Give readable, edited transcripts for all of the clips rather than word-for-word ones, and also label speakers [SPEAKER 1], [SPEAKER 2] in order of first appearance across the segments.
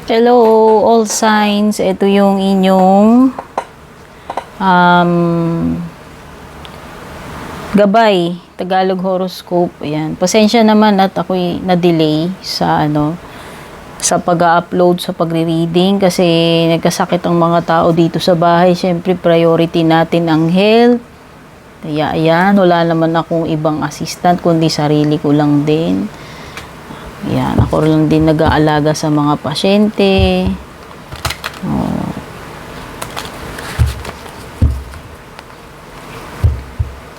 [SPEAKER 1] Hello, all signs. Ito yung inyong gabay, Tagalog horoscope. Ayan. Pasensya naman at ako'y na-delay sa pag-upload, sa pagre-reading kasi nagkasakit ang mga tao dito sa bahay. Siyempre, priority natin ang health. Kaya ayan, wala naman akong ibang assistant kundi sarili ko lang din. Ayan, ako lang din nag-aalaga sa mga pasyente. Oh.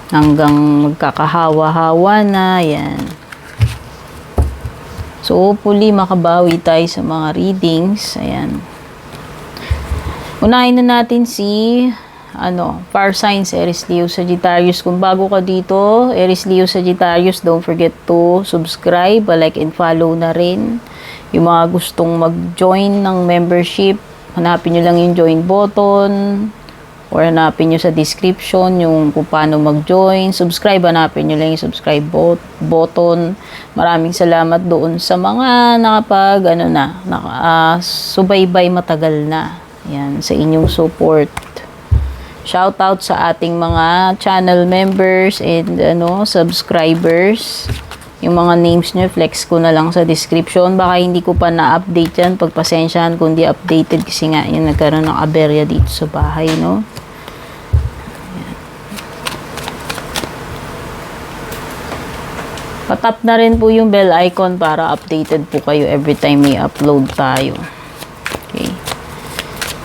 [SPEAKER 1] Hanggang magkakahawa-hawa na. Ayan. So, hopefully, makabawi tayo sa mga readings. Ayan. Unahin na natin si Fire signs, Aries, Leo, Sagittarius. Kung bago ka dito, Aries, Leo, Sagittarius, don't forget to subscribe, like and follow na rin. Yung mga gustong mag-join ng membership, hanapin nyo lang yung join button or hanapin nyo sa description yung kung paano mag-join. Subscribe, hanapin nyo lang yung subscribe button. Maraming salamat doon sa mga subaybay matagal na. Yan, sa inyong support. Shout out sa ating mga channel members and subscribers. Yung mga names nyo, flex ko na lang sa description. Baka hindi ko pa na-update yan. Pagpasensyahan kung di updated kasi nga yung nagkaroon ng aberya dito sa bahay, no? Ayan. Patap na rin po yung bell icon para updated po kayo every time may upload tayo. Okay.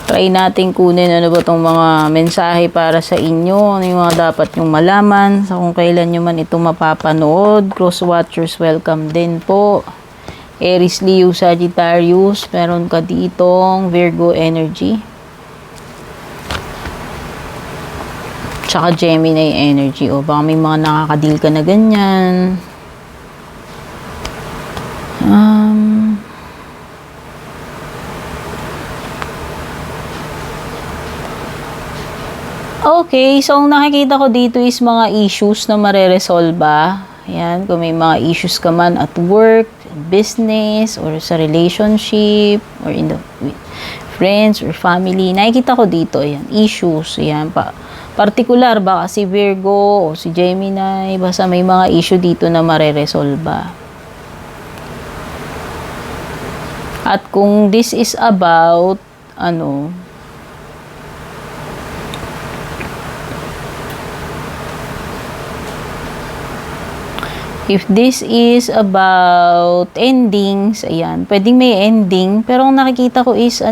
[SPEAKER 1] Try natin kunin ano ba itong mga mensahe para sa inyo. Ano yung mga dapat nyong malaman. Sa kung kailan nyo man ito mapapanood. Cross watchers, welcome din po. Aries, Leo, Sagittarius. Meron ka ditong Virgo energy. Tsaka Gemini energy. O baka may mga nakakadil ka na ganyan. Okay, so ang nakikita ko dito is mga issues na mareresolba. Ayan, kung may mga issues ka man at work, business, or sa relationship, or with friends or family. Nakikita ko dito, ayan, issues. Ayan, particular baka si Virgo o si Gemini, basta may mga issue dito na mareresolba. At kung this is about, if this is about endings, ayan, pwedeng may ending, pero ang nakikita ko is,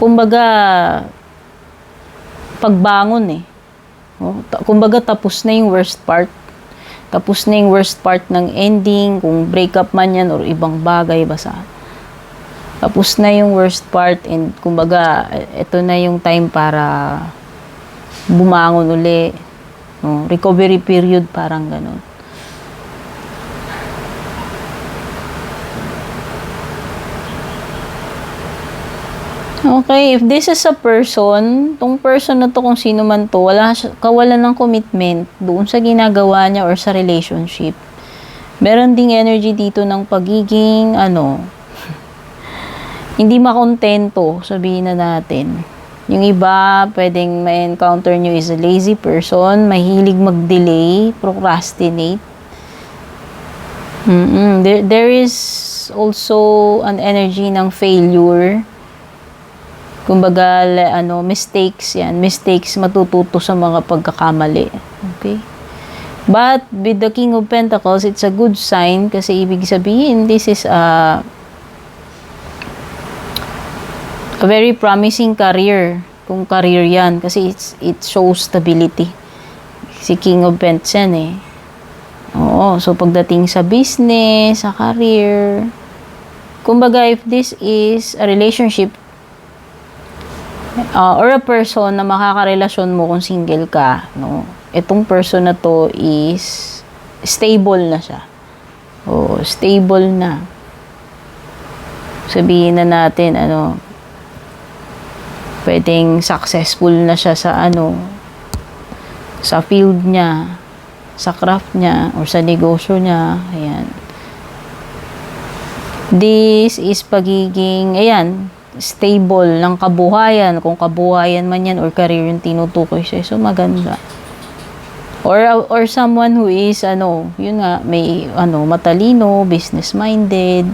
[SPEAKER 1] kumbaga, pagbangon kumbaga, tapos na yung worst part. Tapos na yung worst part ng ending, kung breakup man yan or ibang bagay, basta. Tapos na yung worst part and, kumbaga, ito na yung time para bumangon uli. Recovery period, parang ganun. Okay, if this is a person, tong person na to, kung sino man to, kawalan ng commitment doon sa ginagawa niya or sa relationship. Meron ding energy dito ng pagiging, hindi makontento, sabihin na natin. Yung iba, pwedeng ma-encounter nyo is a lazy person, mahilig mag-delay, procrastinate. There is also an energy ng failure. Kumbaga, mistakes yan. Mistakes, matututo sa mga pagkakamali. Okay? But, with the King of Pentacles, it's a good sign kasi ibig sabihin, this is a very promising career. Kung career yan. Kasi it shows stability. Si King of Pentacles yan Oo. So, pagdating sa business, sa career. Kumbaga, if this is a relationship or a person na makakarelasyon mo kung single ka, itong person na to is stable na siya. Stable na. Sabihin na natin, pwedeng successful na siya sa field niya, sa craft niya, or sa negosyo niya. Ayan. This is pagiging, ayan, stable ng kabuhayan. Kung kabuhayan man yan or career yung tinutukoy siya. So, maganda. Or someone who is, yun nga, may, matalino, business-minded.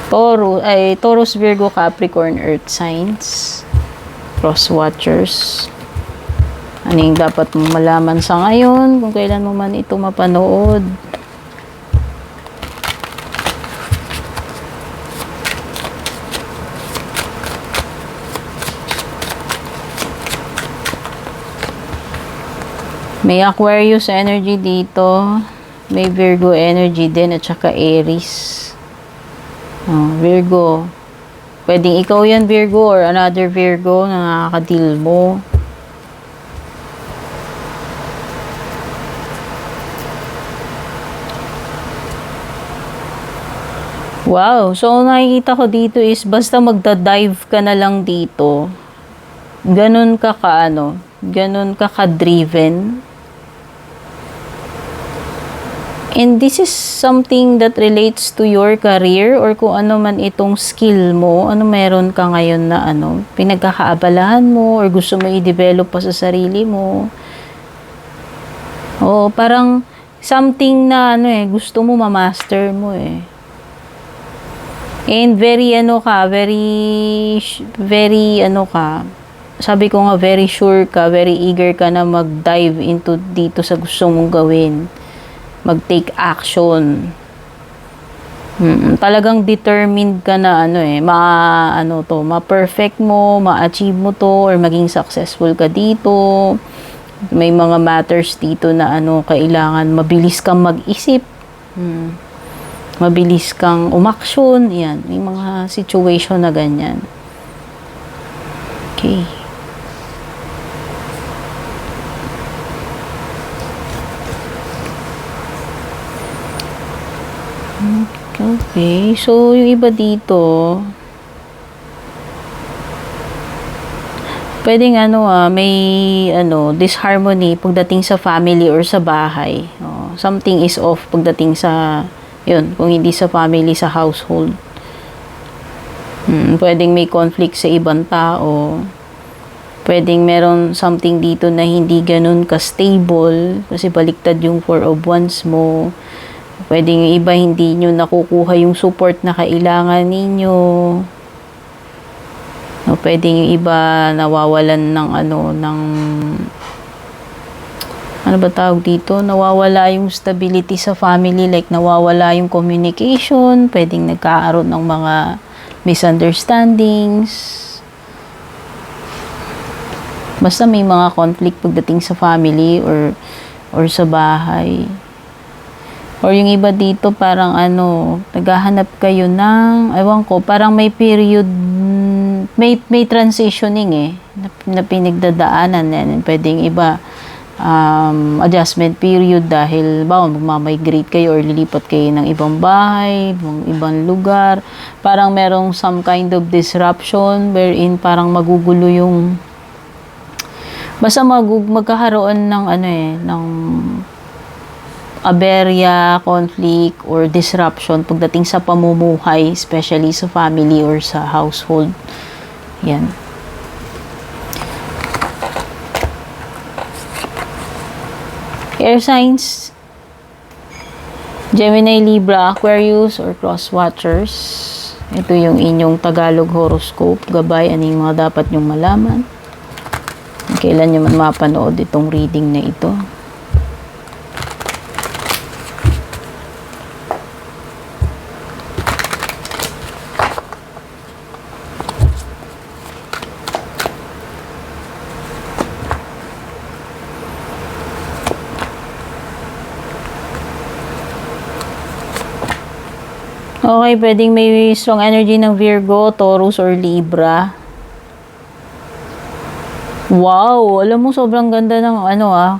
[SPEAKER 1] Taurus, Virgo, Capricorn, Earth signs. Cross watchers. Ano yung dapat mong malaman sa ngayon kung kailan mo man ito mapanood. May Aquarius energy dito. May Virgo energy din at saka Aries. Virgo. Pwedeng ikaw yan, Virgo, or another Virgo na nakaka-deal mo. Wow. So, nakikita ko dito is basta magda-dive ka na lang dito. Ganun ka ganun ka ka-driven. And this is something that relates to your career or kung ano man itong skill mo, ano meron ka ngayon na pinagkakaabalahan mo or gusto mo i-develop pa sa sarili mo. O parang something na gusto mo ma-master mo eh. And very sabi ko nga very sure ka, very eager ka na mag-dive into dito sa gusto mong gawin. Mag-take action. Talagang determined ka na ma-perfect mo, ma-achieve mo to, or maging successful ka dito. May mga matters dito na kailangan mabilis kang mag-isip. Mabilis kang umaksyon. Yan, may mga situation na ganyan. Okay. Okay. So, yung iba dito, pwedeng may disharmony pagdating sa family or sa bahay. Something is off pagdating sa kung hindi sa family, sa household. Pwedeng may conflict sa ibang tao. Pwedeng meron something dito na hindi ganun ka-stable kasi baliktad yung 4 of Wands mo. Pwedeng yung iba hindi nyo nakukuha yung support na kailangan ninyo. Pwedeng yung iba nawawalan ng ano ba tawag dito? Nawawala yung stability sa family, like nawawala yung communication, pwedeng nagkakaroon ng mga misunderstandings. Basta may mga conflict pagdating sa family or sa bahay. Or yung iba dito parang naghahanap kayo ng, parang may period, may transitioning na pinagdadaanan yan. Pwedeng iba adjustment period dahil magmamigrate kayo or lilipat kayo ng ibang bahay, ng ibang lugar. Parang merong some kind of disruption wherein parang magugulo yung basta magkakaroon ng ng aberya, conflict or disruption pagdating sa pamumuhay, especially sa family or sa household. Yan. Air signs, Gemini, Libra, Aquarius, or cross watchers. Ito yung inyong Tagalog horoscope. Gabay, ano yung mga dapat nyong malaman. Kailan nyo man mapanood itong reading na ito. Okay, pwedeng may strong energy ng Virgo, Taurus, or Libra. Wow! Alam mo, sobrang ganda ng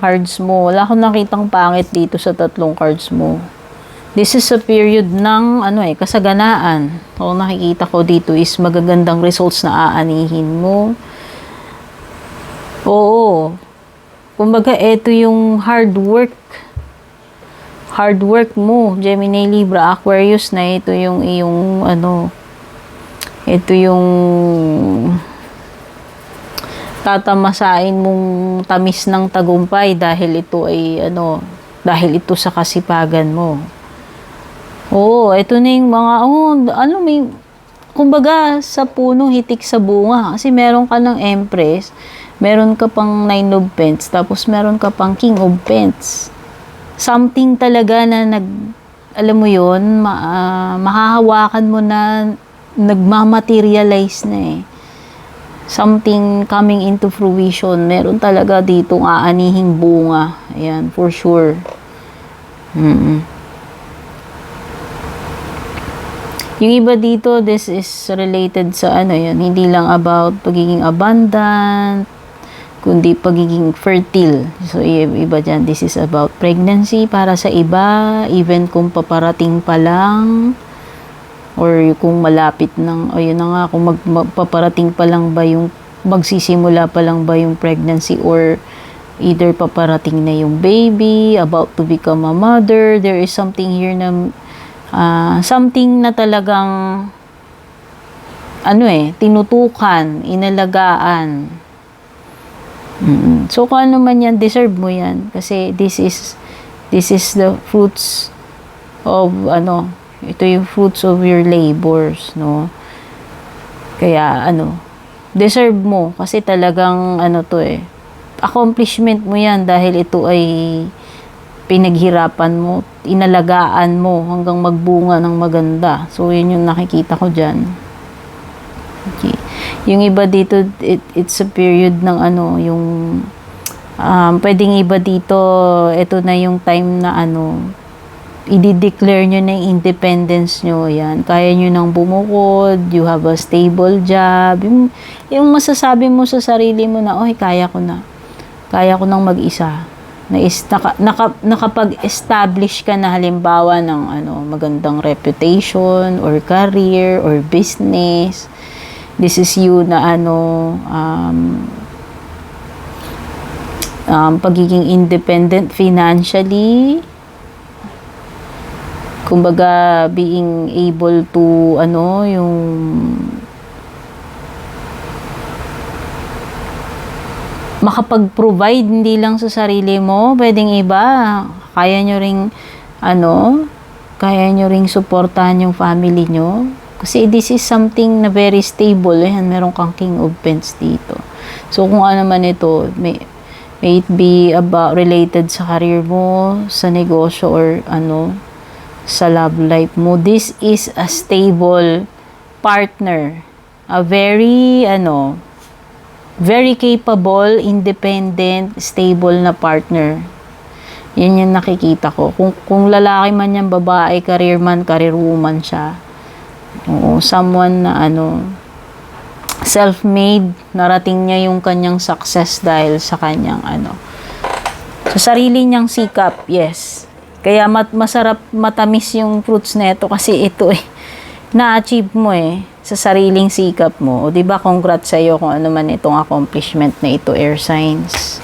[SPEAKER 1] cards mo. Wala akong nakitang pangit dito sa tatlong cards mo. This is a period ng kasaganaan. Ang nakikita ko dito is magagandang results na aanihin mo. Oo. Kumbaga, ito yung hard work hard work mo, Gemini, Libra, Aquarius, na ito yung iyong ito yung tatamasain mong tamis ng tagumpay dahil ito ay dahil ito sa kasipagan mo. Oo, ito na yung mga may kumbaga sa puno hitik sa bunga, kasi meron ka ng Empress, meron ka pang Nine of Pentacles, tapos meron ka pang King of Pentacles. Something talaga na alam mo yun, mahahawakan mo na nagmamaterialize na eh. Something coming into fruition. Meron talaga ditong aanihing bunga. Ayan, for sure. Yung iba dito, this is related sa hindi lang about pagiging abundant, kundi pagiging fertile. So, iba dyan, this is about pregnancy para sa iba, even kung paparating pa lang, or kung malapit ng, yun na nga, kung paparating pa lang ba yung, magsisimula pa lang ba yung pregnancy, or either paparating na yung baby, about to become a mother. There is something here na, something na talagang, tinutukan, inalagaan. So, kung ano man yan, deserve mo yan. Kasi this is the fruits of, ito yung fruits of your labors, no? Kaya, deserve mo. Kasi talagang, accomplishment mo yan dahil ito ay pinaghirapan mo, inalagaan mo hanggang magbunga ng maganda. So, yun yung nakikita ko dyan. Okay. Yung iba dito, it's a period ng yung pwedeng iba dito, ito na yung time na i-declare nyo na yung independence nyo. Yan. Kaya nyo nang bumukod, you have a stable job. Yung masasabi mo sa sarili mo na, kaya ko na. Kaya ko nang mag-isa. Nakapag-establish ka na halimbawa ng magandang reputation or career or business. This is you na pagiging independent financially, kumbaga being able to yung makapag-provide hindi lang sa sarili mo, pwedeng iba, kaya nyo ring suportahan yung family nyo. Kasi this is something na very stable. Ayan, meron kang King of Pentacles dito. So, kung ano man ito, may it be about related sa career mo, sa negosyo, or sa love life mo. This is a stable partner. A very, very capable, independent, stable na partner. Yan yung nakikita ko. Kung lalaki man yan, babae, career man, career woman siya. Oo, someone na self-made, narating niya yung kanyang success dahil sa kanyang sa sarili niyang sikap, yes. Kaya masarap, matamis yung fruits nito kasi ito na-achieve mo sa sariling sikap mo. O diba, congrats sa'yo kung ano man itong accomplishment na ito, air signs.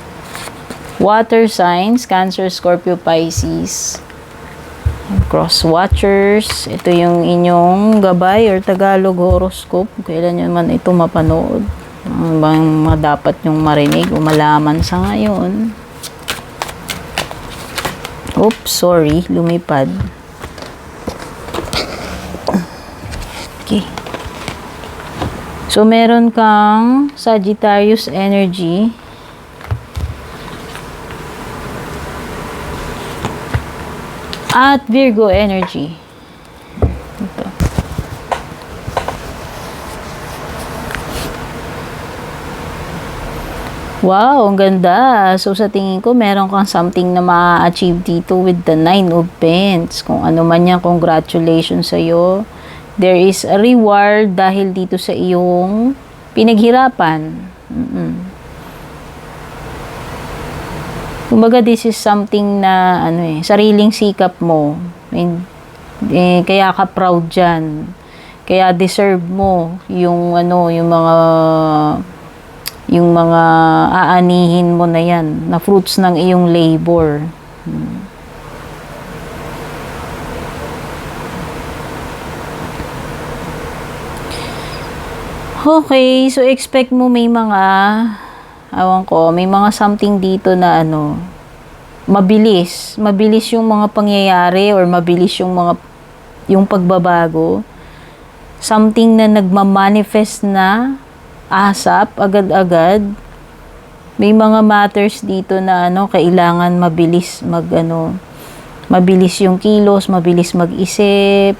[SPEAKER 1] Water signs, Cancer, Scorpio, Pisces. Cross watchers, ito yung inyong gabay or Tagalog horoscope. Kailan nyo man ito mapanood. Ang bang dapat nyong marinig o malaman sa ngayon. Oops, sorry, lumipad. Okay. So, meron kang Sagittarius energy. At Virgo energy. Ito. Wow, ang ganda. So, sa tingin ko, meron kang something na ma-achieve dito with the Nine of Pentacles. Kung ano man yan, congratulations sa'yo. There is a reward dahil dito sa iyong pinaghirapan. Kumbaga, this is something na, sariling sikap mo. Kaya ka proud dyan. Kaya deserve mo yung, yung mga aanihin mo na yan, na fruits ng iyong labor. Okay, so expect mo may mga, awan ko, may mga something dito na ano, mabilis. Mabilis yung mga pangyayari or mabilis yung pagbabago. Something na nagmamanifest na ASAP, agad-agad. May mga matters dito na ano, kailangan mabilis mabilis yung kilos, mabilis mag-isip.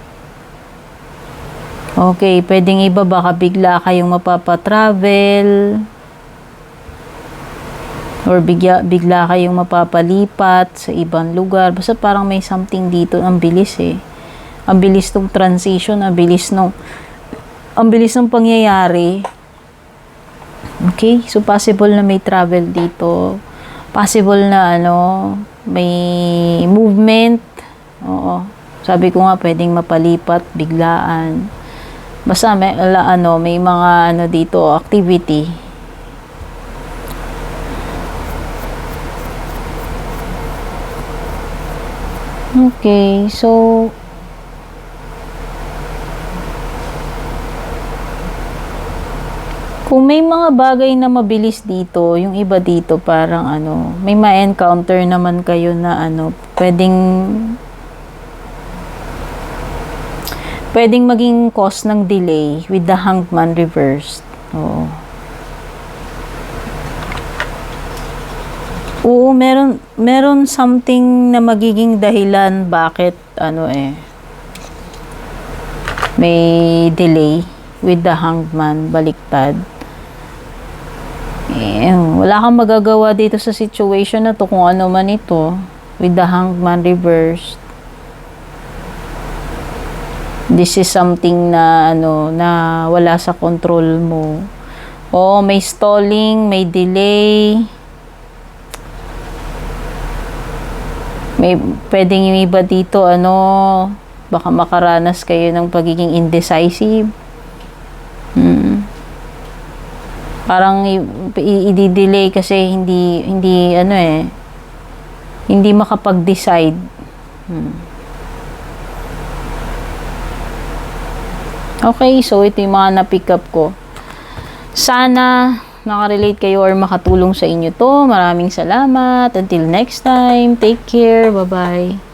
[SPEAKER 1] Okay, pwedeng iba baka bigla kayong mapapatravel or bigla kayong mapapalipat sa ibang lugar. Basta parang may something dito, ang bilis eh. Ang bilis ng transition, ang bilis ng pangyayari. Okay, so possible na may travel dito. Possible na may movement. Oo. Sabi ko nga pwedeng mapalipat biglaan. Basta may mga dito activity. Okay, so kung may mga bagay na mabilis dito, yung iba dito parang may ma-encounter naman kayo na pwedeng maging cause ng delay with the Hangman reversed. Oo. Oo, meron something na magiging dahilan bakit may delay with the Hangman baliktad. Wala kang magagawa dito sa situation na to kung ano man ito with the Hangman reversed. This is something na na wala sa control mo. O may stalling, may delay. May pwedeng yung iba dito baka makaranas kayo ng pagiging indecisive. Parang i-delay kasi hindi makapag-decide. Okay, so ito yung mga na-pick up ko. Sana nakarelate kayo or makatulong sa inyo to. Maraming salamat. Until next time, take care. Bye-bye.